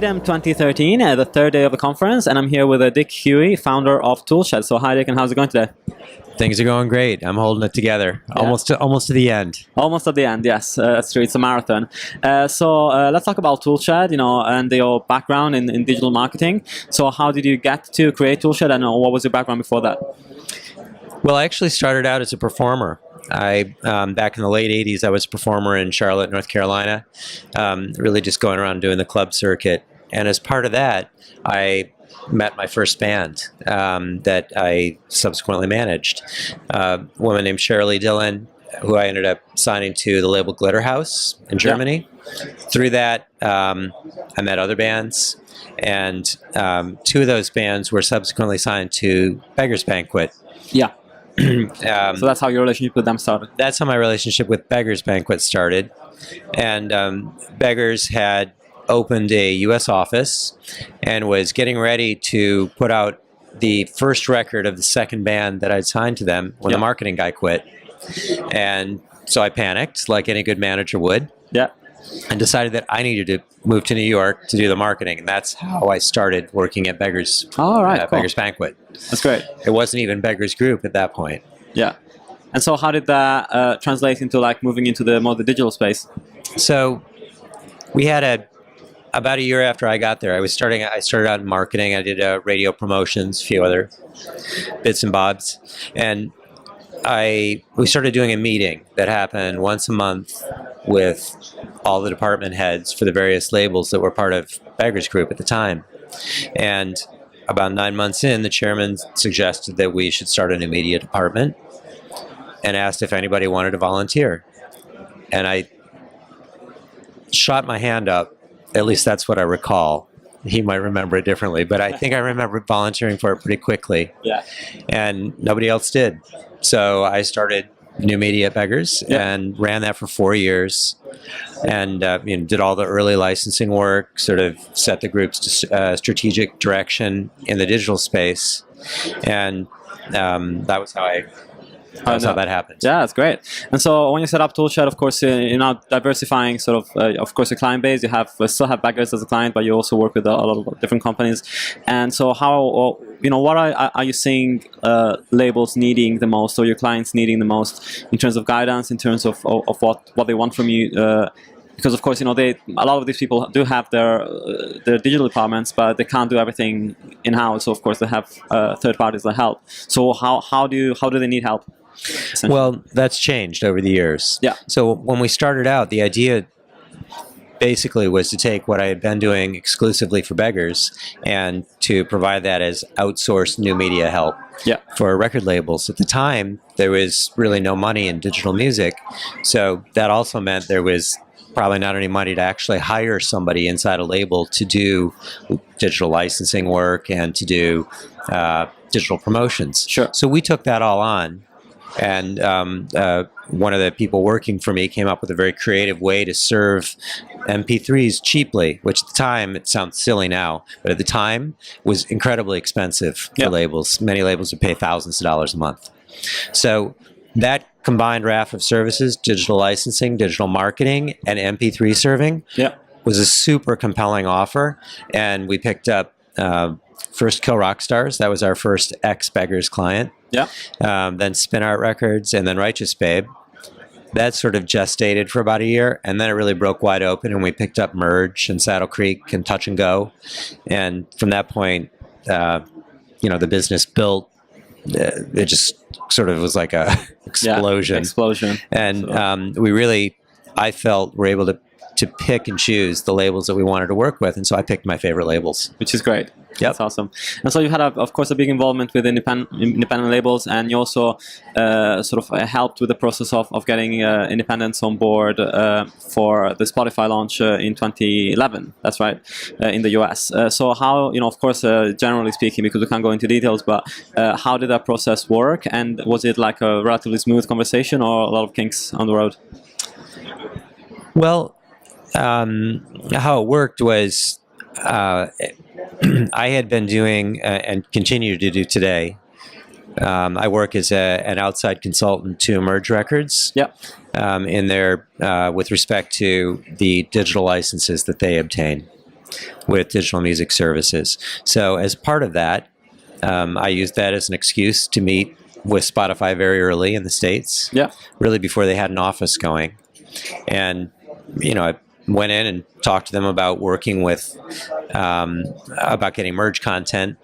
Midem 2013, the third day of the conference, and I'm here with Dick Huey, founder of Toolshed. So hi Dick, and how's it going today? Things are going great. I'm holding it together. Yeah. Almost to the end. Almost at the end, yes. That's true. It's a marathon. So let's talk about Toolshed, and your background in digital marketing. So how did you get to create Toolshed, and what was your background before that? Well, I actually started out as a performer. Back in the late 80s, I was a performer in Charlotte, North Carolina, really just going around doing the club circuit. And as part of that, I met my first band that I subsequently managed. A woman named Shirley Dillon, who I ended up signing to the label Glitter House in Germany. Yeah. Through that, I met other bands, and two of those bands were subsequently signed to Beggars Banquet. Yeah. So that's how your relationship with them started. That's how my relationship with Beggars Banquet started. And Beggars had opened a U.S. office and was getting ready to put out the first record of the second band that I'd signed to them when the marketing guy quit. And so I panicked, like any good manager would. Yeah. And decided that I needed to move to New York to do the marketing. And that's how I started working at Beggars, cool. Beggars Banquet. That's great. It wasn't even Beggars Group at that point. Yeah. And so how did that translate into like moving into the more the digital space? So we had about a year after I got there, I started out in marketing. I did radio promotions, a few other bits and bobs. And we started doing a meeting that happened once a month with all the department heads for the various labels that were part of Beggars Group at the time. And about 9 months in, the chairman suggested that we should start a new media department and asked if anybody wanted to volunteer. And I shot my hand up. At least that's what I recall. He might remember it differently, but I think I remember volunteering for it pretty quickly. Yeah. And nobody else did. So I started New Media at Beggars and ran that for 4 years, and did all the early licensing work, sort of set the group's strategic direction in the digital space, and that was how how that happened. Yeah, that's great. And so when you set up Toolshed, of course, you're now diversifying of course, your client base. You still have Beggars as a client, but you also work with a lot of different companies. And so what are you seeing labels needing the most, or your clients needing the most in terms of guidance, in terms of what they want from you? Because of course, a lot of these people do have their digital departments, but they can't do everything in-house. So of course, they have third parties that help. So how do they need help? Well, that's changed over the years. Yeah. So when we started out, the idea basically was to take what I had been doing exclusively for Beggars and to provide that as outsourced new media help for record labels. At the time, there was really no money in digital music, so that also meant there was probably not any money to actually hire somebody inside a label to do digital licensing work and to do digital promotions. Sure. So we took that all on. And one of the people working for me came up with a very creative way to serve MP3s cheaply, which at the time, it sounds silly now, but at the time was incredibly expensive for labels. Many labels would pay thousands of dollars a month. So that combined raft of services, digital licensing, digital marketing, and MP3 serving was a super compelling offer. And we picked up first Kill Rock Stars. That was our first ex-Beggars client. Yeah. Then Spin Art Records, and then Righteous Babe. That sort of gestated for about a year, and then it really broke wide open, and we picked up Merge and Saddle Creek and Touch and Go. And from that point, the business built. It just sort of was like a explosion. Explosion. And we really, I felt, were able to pick and choose the labels that we wanted to work with, and so I picked my favorite labels. Which is great. That's awesome. And so you had, of course, a big involvement with independent labels, and you also helped with the process of getting independents on board for the Spotify launch in 2011. That's right, in the US. So how, of course, generally speaking, because we can't go into details, but how did that process work? And was it like a relatively smooth conversation, or a lot of kinks on the road? Well, how it worked was I had been doing and continue to do today. I work as an outside consultant to Merge Records. In their with respect to the digital licenses that they obtain. with digital music services. So as part of that, I used that as an excuse to meet with Spotify very early in the States, really before they had an office going. And, I went in and talked to them about working with, about getting merge content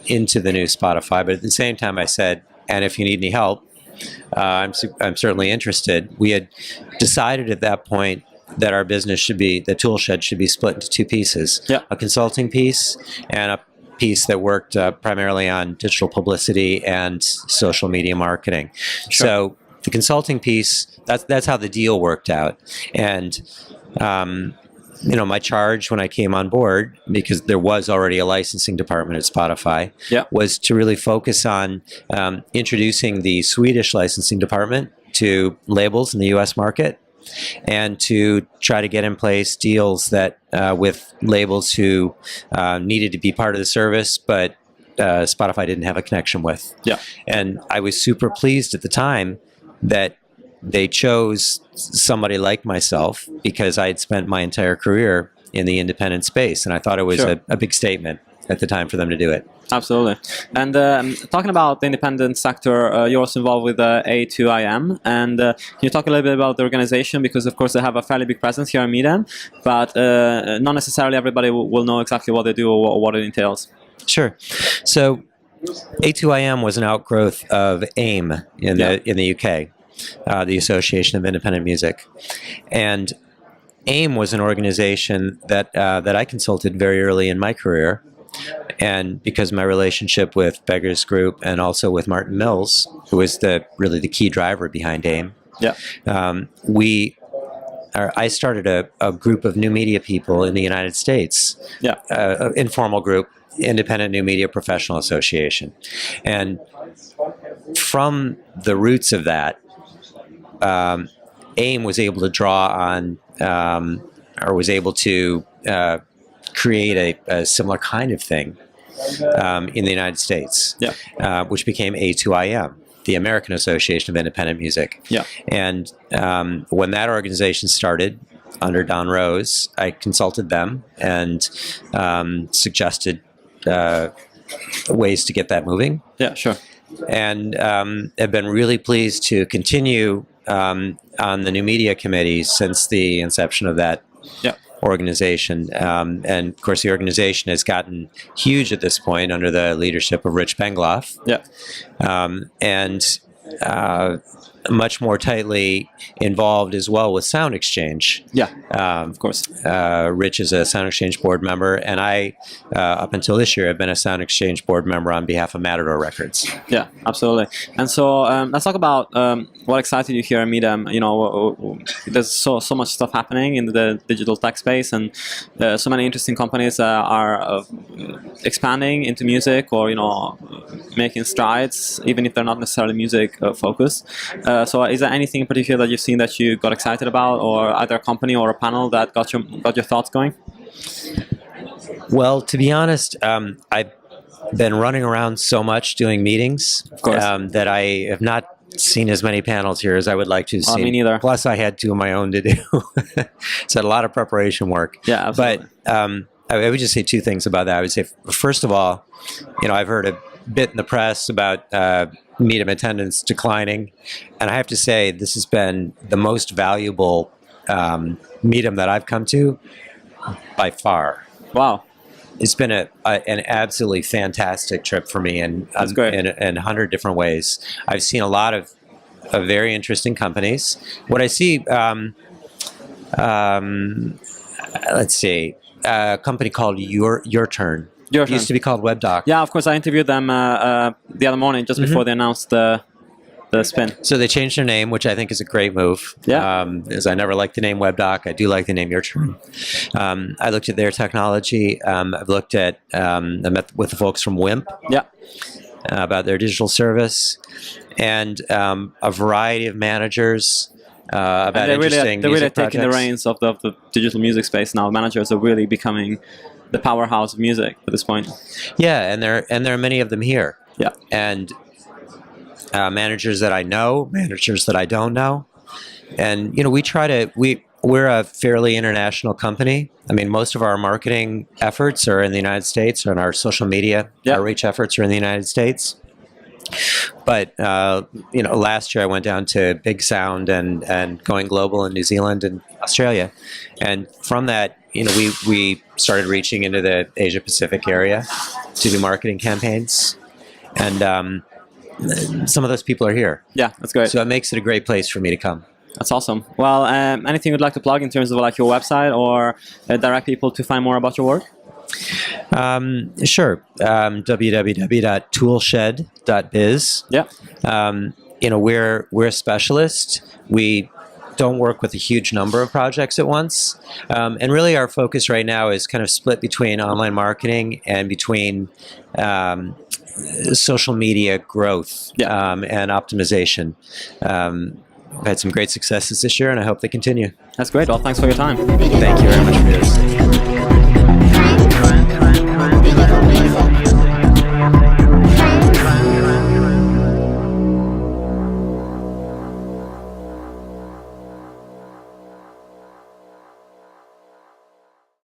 into the new Spotify. But at the same time, I said, and if you need any help, I'm certainly interested. We had decided at that point that our business should be, the Toolshed should be split into two pieces, a consulting piece and a piece that worked primarily on digital publicity and social media marketing. So the consulting piece, that's how the deal worked out. And, my charge when I came on board, because there was already a licensing department at Spotify, was to really focus on introducing the Swedish licensing department to labels in the U.S. market, and to try to get in place deals that with labels who needed to be part of the service, but Spotify didn't have a connection with. And I was super pleased at the time that they chose somebody like myself, because I had spent my entire career in the independent space, and I thought it was a big statement at the time for them to do it. Absolutely. And talking about the independent sector, you're also involved with A2IM. And can you talk a little bit about the organization? Because, of course, they have a fairly big presence here in Midem, but not necessarily everybody will know exactly what they do or what it entails. Sure. So A2IM was an outgrowth of AIM in the UK. The Association of Independent Music. And AIM was an organization that I consulted very early in my career. And because of my relationship with Beggars Group and also with Martin Mills, who was really the key driver behind AIM, I started a group of new media people in the United States, an informal group, Independent New Media Professional Association. And from the roots of that, AIM was able to draw on, or was able to create a similar kind of thing in the United States, which became A2IM, the American Association of Independent Music. And when that organization started under Don Rose, I consulted them and suggested ways to get that moving. And have been really pleased to continue on the new media committee since the inception of that organization. And of course, the organization has gotten huge at this point under the leadership of Rich Bengloff. And much more tightly involved as well with Sound Exchange. Of course. Rich is a Sound Exchange board member, and I, up until this year, have been a Sound Exchange board member on behalf of Matador Records. Absolutely. And so let's talk about what excited you here at Midem. There's so much stuff happening in the digital tech space, and so many interesting companies are expanding into music, or making strides, even if they're not necessarily music focused. So is there anything in particular that you've seen that you got excited about, or either a company or a panel that got your thoughts going? Well, to be honest, I've been running around so much doing meetings, of course, that I have not seen as many panels here as I would like to see. Me neither. Plus, I had two of my own to do. So a lot of preparation work. Absolutely. But I would just say two things about that. I would say, first of all, I've heard a bit in the press about Midem attendance declining, and I have to say this has been the most valuable Midem that I've come to by far. Wow. It's been an absolutely fantastic trip for me, and that's great. In 100 different ways. I've seen a lot of very interesting companies. What I see, let's see, a company called Your Turn. It used to be called WebDoc. Yeah, of course. I interviewed them the other morning, just before they announced the spin. So they changed their name, which I think is a great move. As I never liked the name WebDoc. I do like the name Your Turn. I looked at their technology. I've looked at, I met with the folks from WIMP about their digital service, and a variety of managers about interesting they're really taking the projects. reins of the digital music space now. Managers are really becoming the powerhouse of music at this point. And there are many of them here. And managers that I know, managers that I don't know, and we we're a fairly international company. I mean, most of our marketing efforts are in the United States, and our social media outreach efforts are in the United States. But last year I went down to Big Sound and going global in New Zealand and Australia, and from that, we started reaching into the Asia Pacific area to do marketing campaigns, and some of those people are here. Yeah, that's great. So it makes it a great place for me to come. That's awesome. Well, anything you'd like to plug in terms of like your website or direct people to find more about your work? Sure. www.toolshed.biz. Yeah. We're a specialist. We don't work with a huge number of projects at once. And really our focus right now is kind of split between online marketing and between social media growth and optimization. We've had some great successes this year, and I hope they continue. That's great. Well, thanks for your time. Thank you very much for this.